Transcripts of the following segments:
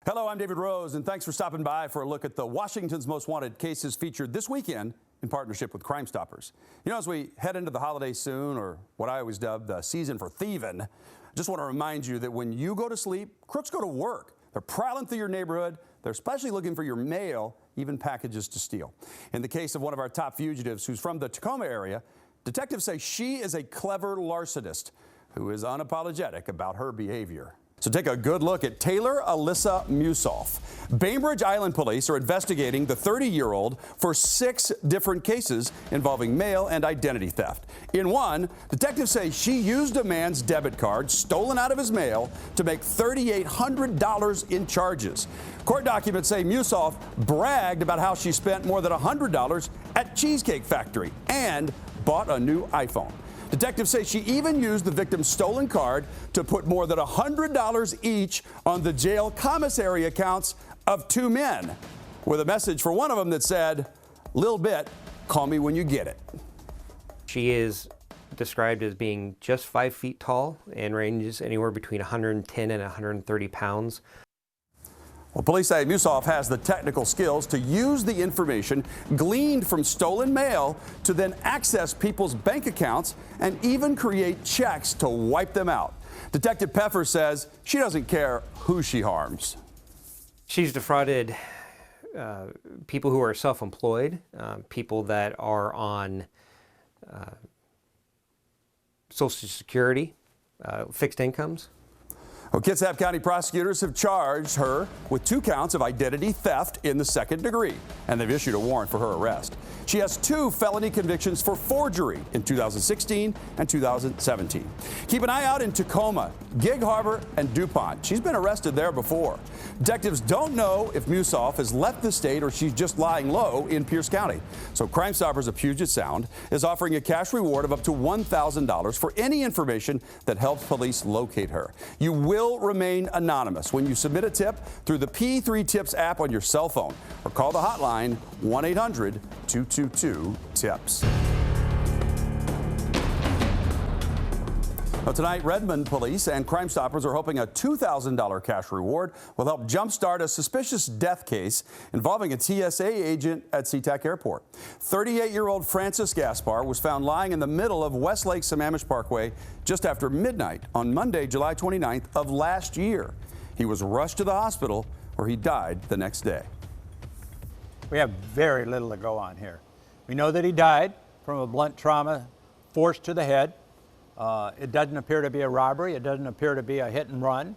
Hello, I'm David Rose, and thanks for stopping by for a look at the Washington's Most Wanted cases featured this weekend in partnership with Crime Stoppers. You know, as we head into the holidays soon, or what I always dub the season for thieving, I just want to remind you that when you go to sleep, crooks go to work. They're prowling through your neighborhood. They're especially looking for your mail, even packages to steal. In the case of one of our top fugitives who's from the Tacoma area, detectives say she is a clever larcenist who is unapologetic about her behavior. So take a good look at Taylor Alyssa Musolf. Bainbridge Island police are investigating the 30-year-old for 6 different cases involving mail and identity theft. In one, detectives say she used a man's debit card stolen out of his mail to make $3,800 in charges. Court documents say Musolf bragged about how she spent more than $100 at Cheesecake Factory and bought a new iPhone. Detectives say she even used the victim's stolen card to put more than $100 each on the jail commissary accounts of 2 men, with a message for one of them that said, "Lil bit, call me when you get it." She is described as being just 5 feet tall and ranges anywhere between 110 and 130 pounds. Well, police say Musolf has the technical skills to use the information gleaned from stolen mail to then access people's bank accounts and even create checks to wipe them out. Detective Peffer says she doesn't care who she harms. She's defrauded people who are self-employed, people that are on Social Security, fixed incomes. Well, Kitsap County prosecutors have charged her with 2 counts of identity theft in the 2nd degree, and they've issued a warrant for her arrest. She has 2 felony convictions for forgery in 2016 and 2017. Keep an eye out in Tacoma, Gig Harbor, and DuPont. She's been arrested there before. Detectives don't know if Musolf has left the state or she's just lying low in Pierce County. So Crime Stoppers of Puget Sound is offering a cash reward of up to $1,000 for any information that helps police locate her. You will remain anonymous when you submit a tip through the P3 Tips app on your cell phone, or call the hotline 1-800-222-TIPS. Well, tonight, Redmond police and Crime Stoppers are hoping a $2,000 cash reward will help jumpstart a suspicious death case involving a TSA agent at SeaTac Airport. 38-year-old Francis Gaspar was found lying in the middle of West Lake Sammamish Parkway just after midnight on Monday, July 29th of last year. He was rushed to the hospital where he died the next day. We have very little to go on here. We know that he died from a blunt trauma, force to the head. It doesn't appear to be a robbery. It doesn't appear to be a hit and run.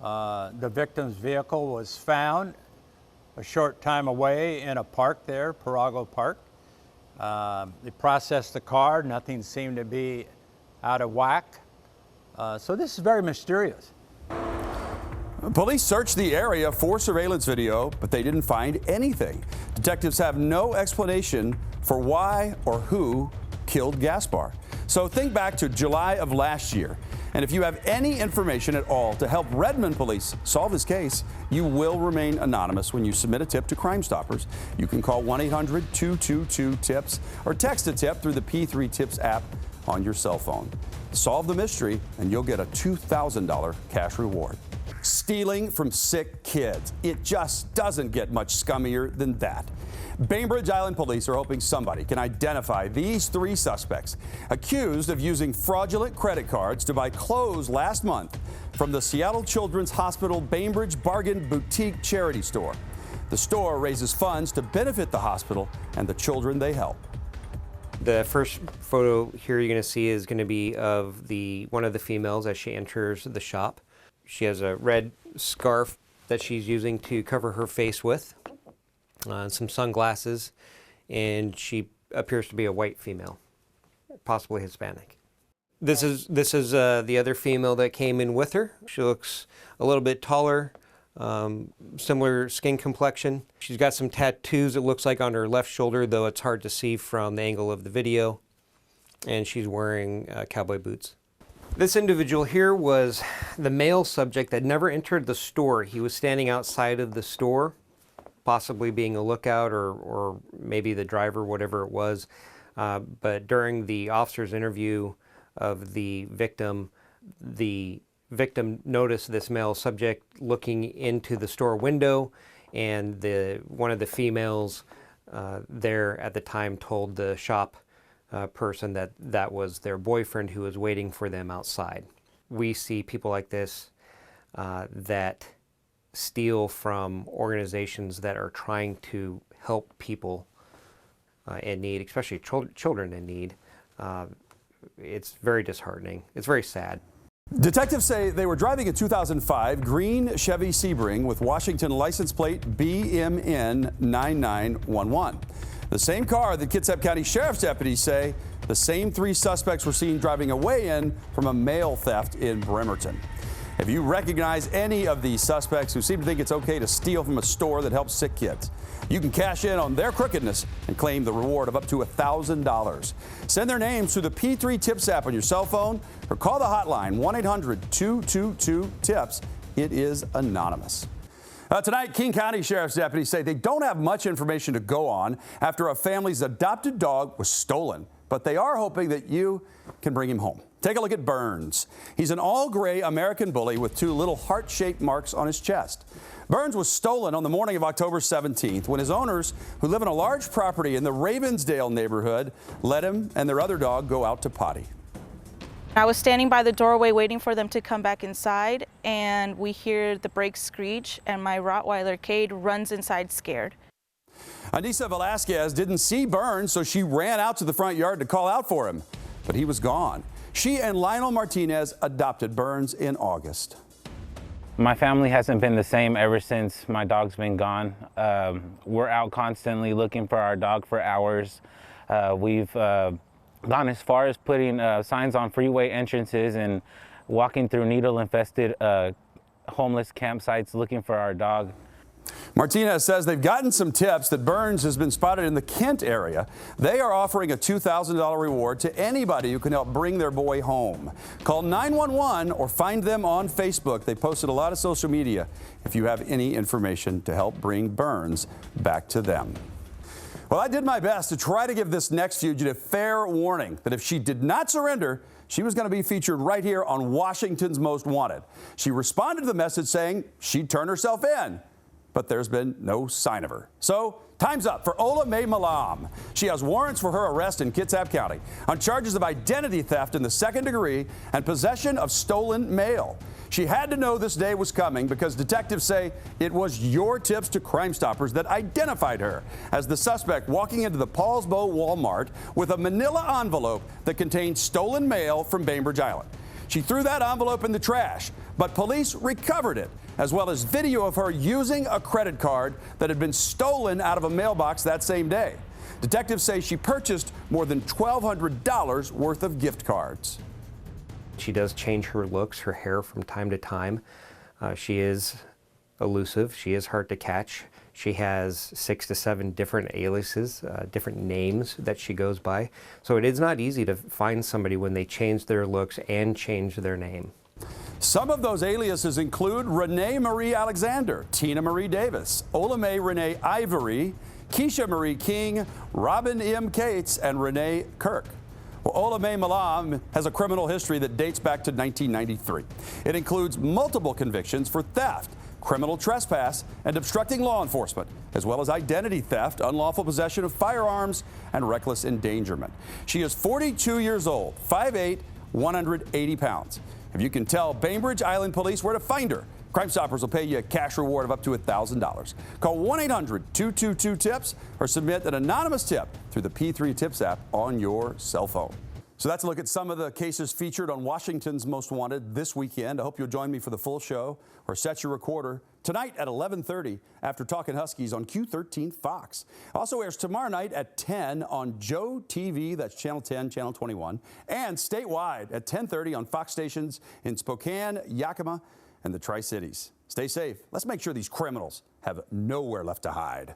The victim's vehicle was found a short time away in a park there, Parago Park. They processed the car. Nothing seemed to be out of whack. So this is very mysterious. Police searched the area for surveillance video, but they didn't find anything. Detectives have no explanation for why or who killed Gaspar. So think back to July of last year. And if you have any information at all to help Redmond police solve this case, you will remain anonymous when you submit a tip to Crime Stoppers. You can call 1-800-222-TIPS or text a tip through the P3 Tips app on your cell phone. Solve the mystery and you'll get a $2,000 cash reward. Stealing from sick kids. It just doesn't get much scummier than that. Bainbridge Island police are hoping somebody can identify these 3 suspects accused of using fraudulent credit cards to buy clothes last month from the Seattle Children's Hospital Bainbridge Bargain Boutique charity store. The store raises funds to benefit the hospital and the children they help. The first photo here you're going to see is going to be of one of the females as she enters the shop. She has a red scarf that she's using to cover her face with, some sunglasses, and she appears to be a white female, possibly Hispanic. This is the other female that came in with her. She looks a little bit taller, similar skin complexion. She's got some tattoos, it looks like, on her left shoulder, though it's hard to see from the angle of the video. And she's wearing cowboy boots. This individual here was the male subject that never entered the store. He was standing outside of the store, possibly being a lookout or maybe the driver, whatever it was. But during the officer's interview of the victim, the victim noticed this male subject looking into the store window, and one of the females there at the time told the shop person that that was their boyfriend who was waiting for them outside. We see people like this that steal from organizations that are trying to help people in need, especially children in need. It's very disheartening. It's very sad. Detectives say they were driving a 2005 green Chevy Sebring with Washington license plate BMN 9911. The same car that Kitsap County Sheriff's deputies say the same three suspects were seen driving away in from a mail theft in Bremerton. If you recognize any of these suspects who seem to think it's okay to steal from a store that helps sick kids, you can cash in on their crookedness and claim the reward of up to $1,000. Send their names through the P3 Tips app on your cell phone or call the hotline 1-800-222-TIPS. It is anonymous. Tonight, King County Sheriff's deputies say they don't have much information to go on after a family's adopted dog was stolen, but they are hoping that you can bring him home. Take a look at Burns. He's an all-gray American bully with two little heart-shaped marks on his chest. Burns was stolen on the morning of October 17th when his owners, who live on a large property in the Ravensdale neighborhood, let him and their other dog go out to potty. I was standing by the doorway waiting for them to come back inside, and we hear the brakes screech, and my Rottweiler Cade runs inside scared. Anissa Velasquez didn't see Burns, so she ran out to the front yard to call out for him, but he was gone. She and Lionel Martinez adopted Burns in August. My family hasn't been the same ever since my dog's been gone. We're out constantly looking for our dog for hours. We've gone as far as putting signs on freeway entrances and walking through needle-infested homeless campsites looking for our dog. Martinez says they've gotten some tips that Burns has been spotted in the Kent area. They are offering a $2,000 reward to anybody who can help bring their boy home. Call 911 or find them on Facebook. They posted a lot of social media if you have any information to help bring Burns back to them. Well, I did my best to try to give this next fugitive fair warning that if she did not surrender, she was going to be featured right here on Washington's Most Wanted. She responded to the message saying she'd turn herself in, but there's been no sign of her. So time's up for Ola Mae Malam. She has warrants for her arrest in Kitsap County on charges of identity theft in the second degree and possession of stolen mail. She had to know this day was coming because detectives say it was your tips to Crime Stoppers that identified her as the suspect walking into the Paulsbo Walmart with a manila envelope that contained stolen mail from Bainbridge Island. She threw that envelope in the trash, but police recovered it, as well as video of her using a credit card that had been stolen out of a mailbox that same day. Detectives say she purchased more than $1,200 worth of gift cards. She does change her looks, her hair from time to time. She is elusive. She is hard to catch. She has 6 to 7 different aliases, different names that she goes by. So it is not easy to find somebody when they change their looks and change their name. Some of those aliases include Renee Marie Alexander, Tina Marie Davis, Ola Mae Renee Ivory, Keisha Marie King, Robin M. Cates, and Renee Kirk. Well, Ola Mae Malam has a criminal history that dates back to 1993. It includes multiple convictions for theft, criminal trespass, and obstructing law enforcement, as well as identity theft, unlawful possession of firearms, and reckless endangerment. She is 42 years old, 5'8", 180 pounds. If you can tell Bainbridge Island Police where to find her, Crime Stoppers will pay you a cash reward of up to $1,000. Call 1-800-222-TIPS or submit an anonymous tip through the P3 Tips app on your cell phone. So that's a look at some of the cases featured on Washington's Most Wanted this weekend. I hope you'll join me for the full show or set your recorder tonight at 11:30 after Talkin' Huskies on Q13 Fox. Also airs tomorrow night at 10 on Joe TV, that's Channel 10, Channel 21, and statewide at 10:30 on Fox stations in Spokane, Yakima, and the Tri-Cities. Stay safe. Let's make sure these criminals have nowhere left to hide.